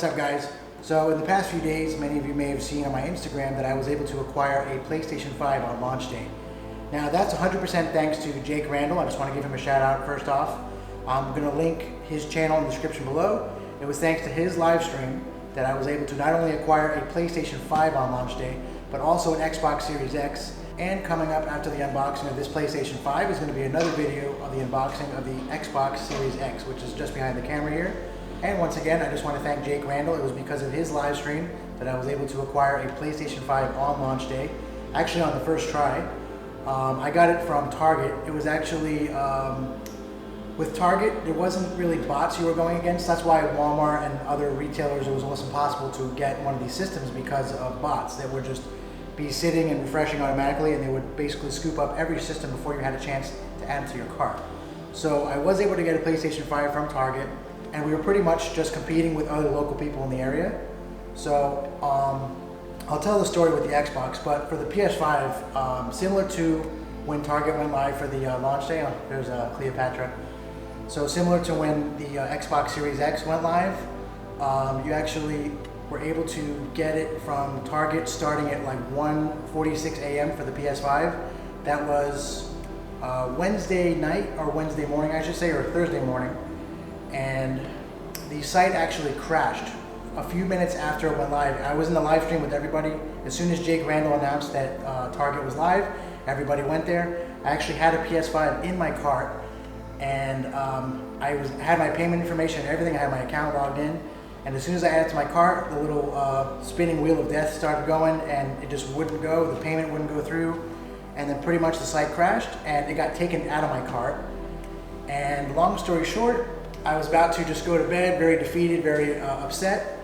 What's up, guys? So in the past few days, many of you may have seen on my Instagram that I was able to acquire a PlayStation 5 on launch day. Now that's 100% thanks to Jake Randall. I just want to give him a shout out first off. I'm going to link his channel in the description below. It was thanks to his live stream that I was able to not only acquire a PlayStation 5 on launch day, but also an Xbox Series X. And coming up after the unboxing of this PlayStation 5 is going to be another video of the unboxing of the Xbox Series X, which is just behind the camera here. And once again, I just want to thank Jake Randall. It was because of his live stream that I was able to acquire a PlayStation 5 on launch day. Actually on the first try. I got it from Target. It was actually, with Target, there wasn't really bots you were going against. That's why at Walmart and other retailers, it was almost impossible to get one of these systems because of bots that would just be sitting and refreshing automatically, and they would basically scoop up every system before you had a chance to add it to your cart. So I was able to get a PlayStation 5 from Target, and we were pretty much just competing with other local people in the area. So I'll tell the story with the Xbox, but for the PS5, similar to when Target went live for the launch day, there's Cleopatra. So similar to when the Xbox Series X went live, you actually were able to get it from Target starting at like 1:46 a.m. for the PS5. That was Wednesday night, or Wednesday morning I should say, or Thursday morning. And the site actually crashed a few minutes after it went live. I was in the live stream with everybody. As soon as Jake Randall announced that Target was live, everybody went there. I actually had a PS5 in my cart, and I had my payment information and everything. I had my account logged in, and as soon as I added it to my cart, the little spinning wheel of death started going, and it just wouldn't go. The payment wouldn't go through, and then pretty much the site crashed, and it got taken out of my cart. And long story short, I was about to just go to bed, very defeated, very upset.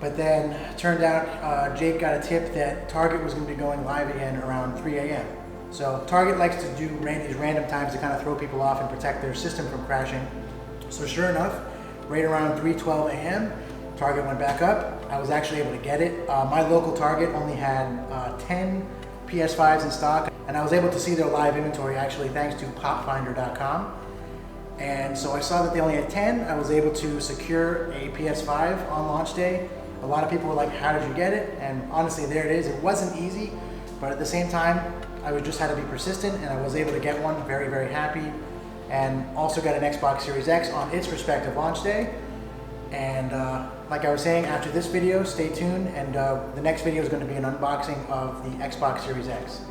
But then turned out Jake got a tip that Target was going to be going live again around 3 a.m. So Target likes to do these random times to kind of throw people off and protect their system from crashing. So sure enough, right around 3:12 a.m., Target went back up. I was actually able to get it. My local Target only had 10 PS5s in stock, and I was able to see their live inventory actually thanks to popfinder.com. And so I saw that they only had 10. I was able to secure a PS5 on launch day. A lot of people were like, how did you get it? And honestly, there it is. It wasn't easy, but at the same time, I just had to be persistent, and I was able to get one. Very, very happy. And also got an Xbox Series X on its respective launch day. And like I was saying, after this video, stay tuned, and the next video is going to be an unboxing of the Xbox Series X.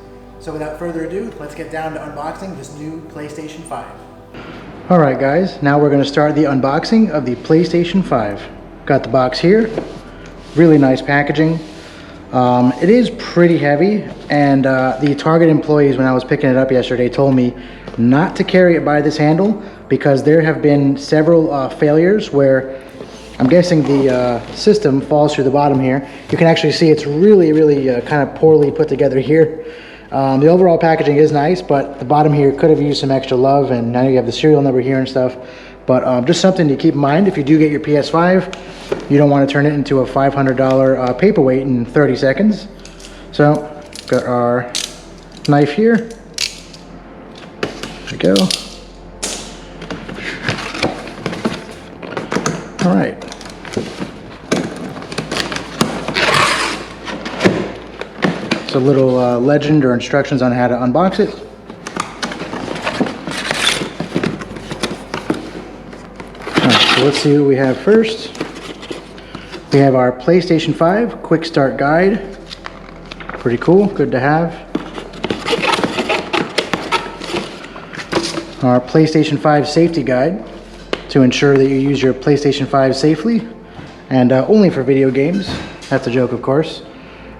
So without further ado, let's get down to unboxing this new PlayStation 5. Alright guys, now we're going to start the unboxing of the PlayStation 5. Got the box here. Really nice packaging. It is pretty heavy, and the Target employees, when I was picking it up yesterday, told me not to carry it by this handle because there have been several failures where I'm guessing the system falls through the bottom here. You can actually see it's really kind of poorly put together here. The overall packaging is nice, but the bottom here could have used some extra love, and now you have the serial number here and stuff. But just something to keep in mind if you do get your PS5, you don't want to turn it into a $500 paperweight in 30 seconds. So, got our knife here. There we go. All right. It's a little legend or instructions on how to unbox it. So let's see what we have first. We have our PlayStation 5 Quick Start Guide. Pretty cool, good to have. Our PlayStation 5 Safety Guide to ensure that you use your PlayStation 5 safely and only for video games. That's a joke, of course.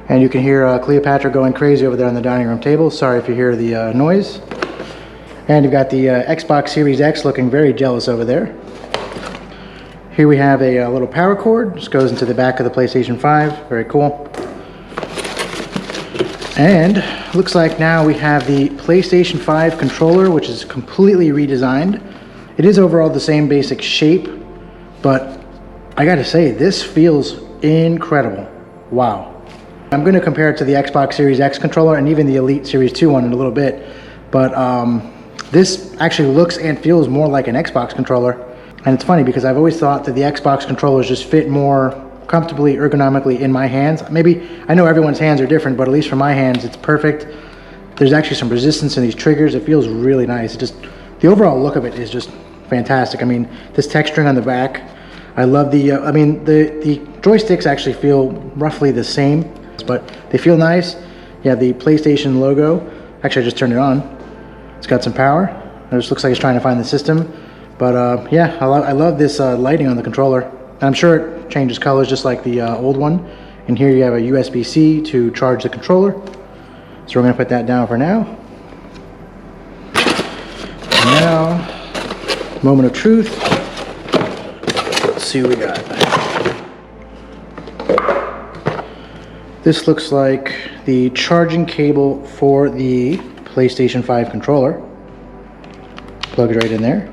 And you can hear Cleopatra going crazy over there on the dining room table. Sorry if you hear the noise. And you've got the Xbox Series X looking very jealous over there. Here we have a little power cord. Just goes into the back of the PlayStation 5. Very cool. And looks like now we have the PlayStation 5 controller, which is completely redesigned. It is overall the same basic shape, but I gotta say, this feels incredible. Wow. I'm going to compare it to the Xbox Series X controller and even the Elite Series 2 one in a little bit, but this actually looks and feels more like an Xbox controller. And it's funny because I've always thought that the Xbox controllers just fit more comfortably, ergonomically in my hands. Maybe, I know everyone's hands are different, but at least for my hands, it's perfect. There's actually some resistance in these triggers. It feels really nice. It just, the overall look of it is just fantastic. I mean, this texturing on the back, I love the, the joysticks actually feel roughly the same, but they feel nice. Yeah, the PlayStation logo. Actually, I just turned it on. It's got some power. It just looks like it's trying to find the system. But yeah, I love this lighting on the controller. And I'm sure it changes colors just like the old one. And here you have a USB-C to charge the controller. So we're going to put that down for now. Now, moment of truth. Let's see what we got. This looks like the charging cable for the PlayStation 5 controller. Plug it right in there.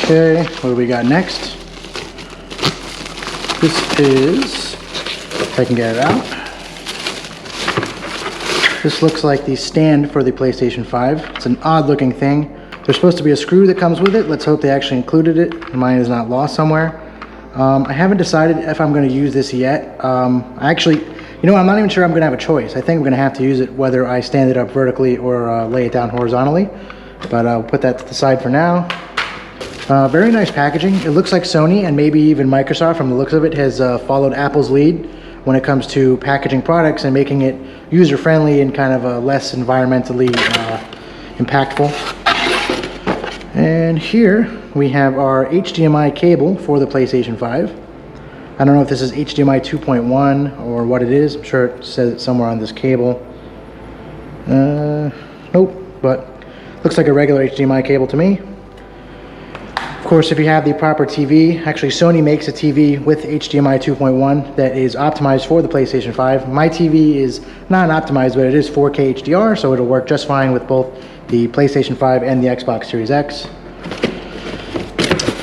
Okay, what do we got next? This is, if I can get it out. This looks like the stand for the PlayStation 5. It's an odd looking thing. There's supposed to be a screw that comes with it. Let's hope they actually included it. Mine is not lost somewhere. I haven't decided if I'm going to use this yet. Actually, you know, I'm not even sure I'm going to have a choice. I think I'm going to have to use it whether I stand it up vertically or lay it down horizontally. But I'll put that to the side for now. Very nice packaging. It looks like Sony and maybe even Microsoft, from the looks of it, has followed Apple's lead when it comes to packaging products and making it user-friendly and kind of less environmentally impactful. And here we have our HDMI cable for the PlayStation 5. I don't know if this is HDMI 2.1 or what it is. I'm sure it says it somewhere on this cable. Nope, but looks like a regular HDMI cable to me. Of course, if you have the proper TV, actually Sony makes a TV with HDMI 2.1 that is optimized for the PlayStation 5. My TV is not optimized, but it is 4K HDR, so it'll work just fine with both the PlayStation 5 and the Xbox Series X.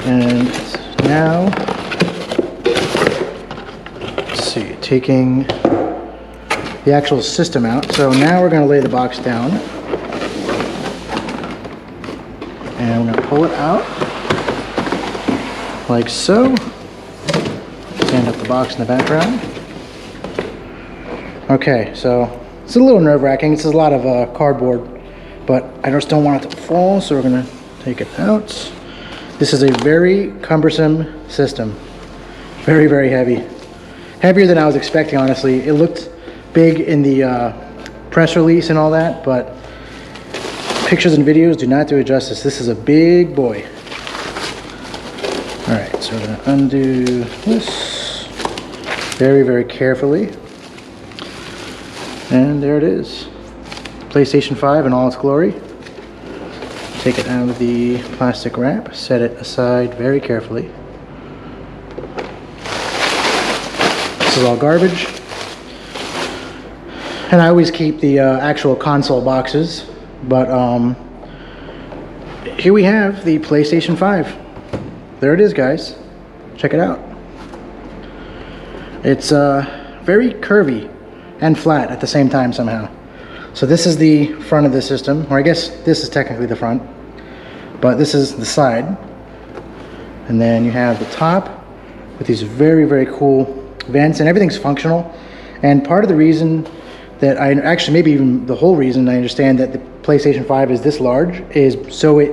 And now, let's see, taking the actual system out. So now we're going to lay the box down. And we're going to pull it out. Like so. Stand up the box in the background. Okay, so it's a little nerve-wracking. It's a lot of cardboard, but I just don't want it to fall, so we're gonna take it out. This is a very cumbersome system. Very, very heavy. Heavier than I was expecting, honestly. It looked big in the press release and all that, but pictures and videos do not do it justice. This is a big boy. Alright, so we're going to undo this very, very carefully. And there it is. PlayStation 5 in all its glory. Take it out of the plastic wrap, set it aside very carefully. This is all garbage. And I always keep the actual console boxes, but here we have the PlayStation 5. There it is, guys. Check it out. It's very curvy and flat at the same time somehow. So this is the front of the system, or I guess this is technically the front, but this is the side. And then you have the top with these very, very cool vents, and everything's functional. And part of the reason that actually maybe even the whole reason I understand that the PlayStation 5 is this large is so it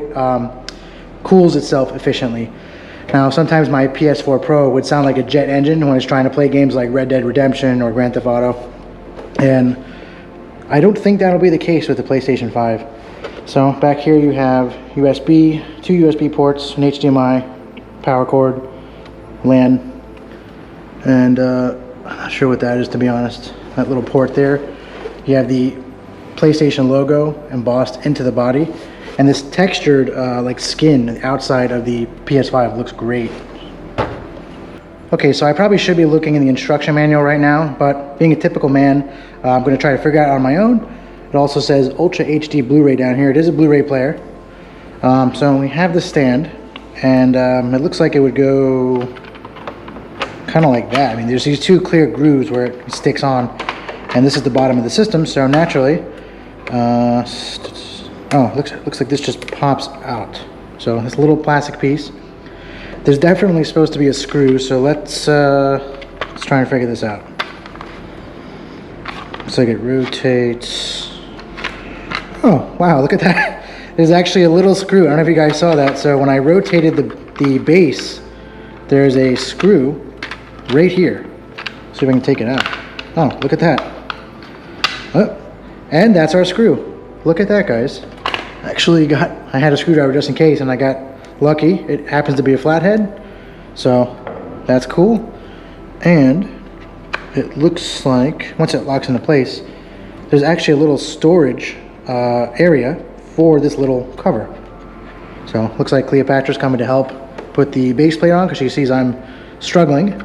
cools itself efficiently. Now, sometimes my PS4 Pro would sound like a jet engine when it's trying to play games like Red Dead Redemption or Grand Theft Auto. And I don't think that'll be the case with the PlayStation 5. So back here you have USB, 2 USB ports, an HDMI, power cord, LAN, and I'm not sure what that is, to be honest. That little port there. You have the PlayStation logo embossed into the body. And this textured like skin outside of the PS5 looks great. Okay, so I probably should be looking in the instruction manual right now, but being a typical man, I'm going to try to figure it out on my own. It also says Ultra HD Blu-ray down here. It is a Blu-ray player. So we have the stand, and it looks like it would go kind of like that. I mean, there's these two clear grooves where it sticks on, and this is the bottom of the system, so naturally, oh, looks like this just pops out. So So it's a little plastic piece. There's definitely supposed to be a screw, so let's try and figure this out. Looks like it rotates. Oh, wow, look at that. There's actually a little screw. I don't know if you guys saw that. So when I rotated the base, there's a screw right here. See if I can take it out. Oh, look at that. Oh, and that's our screw. Look at that, guys. Actually I had a screwdriver just in case, and I got lucky. It happens to be a flathead, so that's cool. And it looks like once it locks into place, there's actually a little storage area for this little cover. So looks like Cleopatra's coming to help put the base plate on because she sees I'm struggling.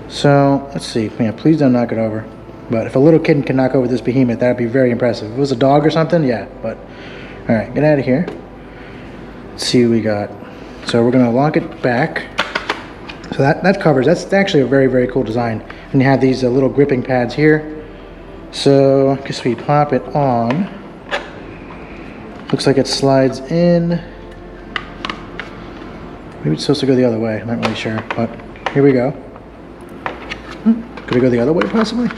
So let's see. Yeah, please don't knock it over. But if a little kid can knock over this behemoth, that'd be very impressive. If it was a dog or something, yeah. But all right, get out of here. Let's see what we got. So we're gonna lock it back. So that covers. That's actually a very, very cool design. And you have these little gripping pads here. So I guess we pop it on. Looks like it slides in. Maybe it's supposed to go the other way. I'm not really sure, but here we go. Could it go the other way possibly?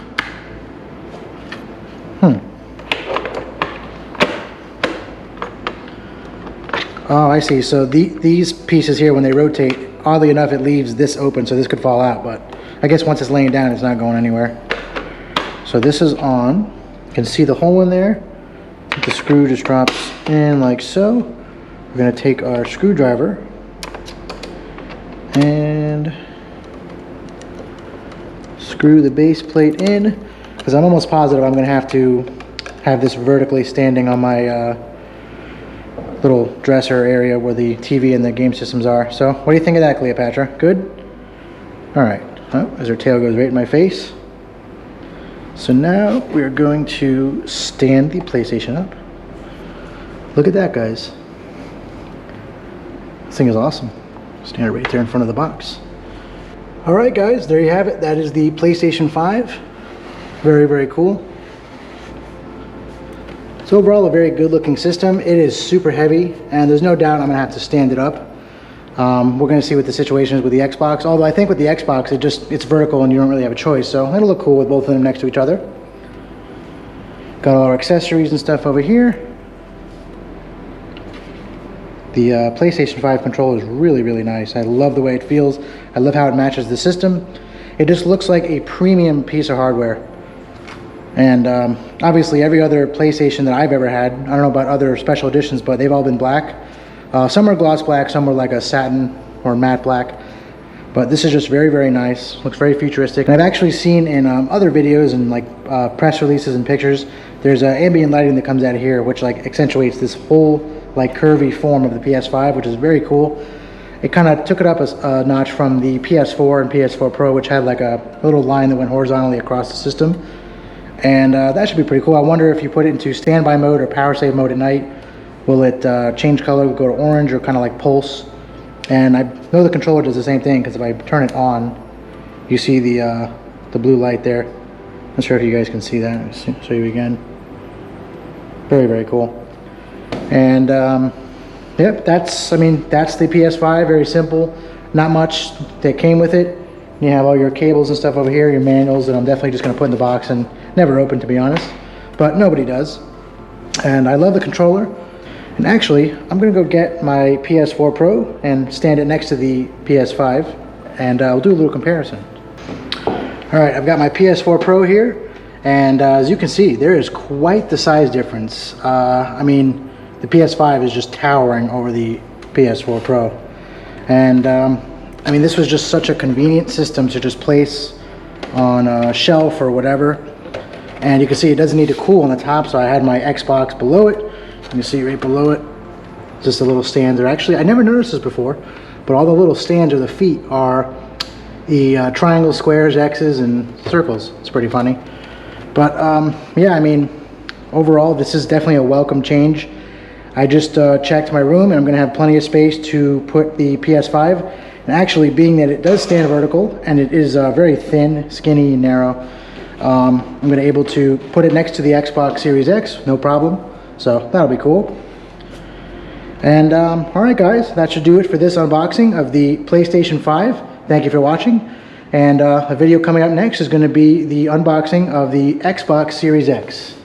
Oh, I see. So these pieces here, when they rotate, oddly enough, it leaves this open, so this could fall out. But I guess once it's laying down, it's not going anywhere. So this is on. You can see the hole in there. The screw just drops in like so. We're going to take our screwdriver and screw the base plate in, because I'm almost positive I'm going to have this vertically standing on my little dresser area where the TV and the game systems are. So what do you think of that, Cleopatra? Good? All right. Oh, as her tail goes right in my face. So now we're going to stand the PlayStation up. Look at that, guys. This thing is awesome. Stand it right there in front of the box. All right, guys, there you have it. That is the PlayStation 5. Very, very cool. So overall, a very good looking system. It is super heavy, and there's no doubt I'm gonna have to stand it up. We're gonna see what the situation is with the Xbox, although I think with the Xbox, it's vertical and you don't really have a choice, so it'll look cool with both of them next to each other. Got all our accessories and stuff over here. The PlayStation 5 controller is really, really nice. I love the way it feels. I love how it matches the system. It just looks like a premium piece of hardware. And obviously every other PlayStation that I've ever had, I don't know about other special editions, but they've all been black. Some are gloss black, some are like a satin or matte black. But this is just very, very nice. Looks very futuristic. And I've actually seen in other videos and like press releases and pictures, there's ambient lighting that comes out of here, which like accentuates this whole like curvy form of the PS5, which is very cool. It kind of took it up a notch from the PS4 and PS4 Pro, which had like a little line that went horizontally across the system. And that should be pretty cool. I wonder if you put it into standby mode or power save mode at night, will it change color, go to orange, or kind of like pulse? And I know the controller does the same thing, because if I turn it on, you see the blue light there. Not sure if you guys can see that. I'll show you again. Very, very cool. And yep, that's the PS5. Very simple. Not much that came with it. You have all your cables and stuff over here, your manuals that I'm definitely just going to put in the box and never open, to be honest. But nobody does. And I love the controller. And actually, I'm going to go get my PS4 Pro and stand it next to the PS5. And we'll do a little comparison. Alright, I've got my PS4 Pro here. And as you can see, there is quite the size difference. I mean, the PS5 is just towering over the PS4 Pro. And I mean, this was just such a convenient system to just place on a shelf or whatever. And you can see it doesn't need to cool on the top, so I had my Xbox below it. You can see right below it, just a little stand there. Actually, I never noticed this before, but all the little stands or the feet are the triangles, squares, X's, and circles. It's pretty funny. But yeah, I mean, overall, this is definitely a welcome change. I just checked my room, and I'm going to have plenty of space to put the PS5. And actually, being that it does stand vertical, and it is very thin, skinny, and narrow, I'm going to be able to put it next to the Xbox Series X, no problem. So that'll be cool. And alright guys, that should do it for this unboxing of the PlayStation 5. Thank you for watching. And a video coming up next is going to be the unboxing of the Xbox Series X.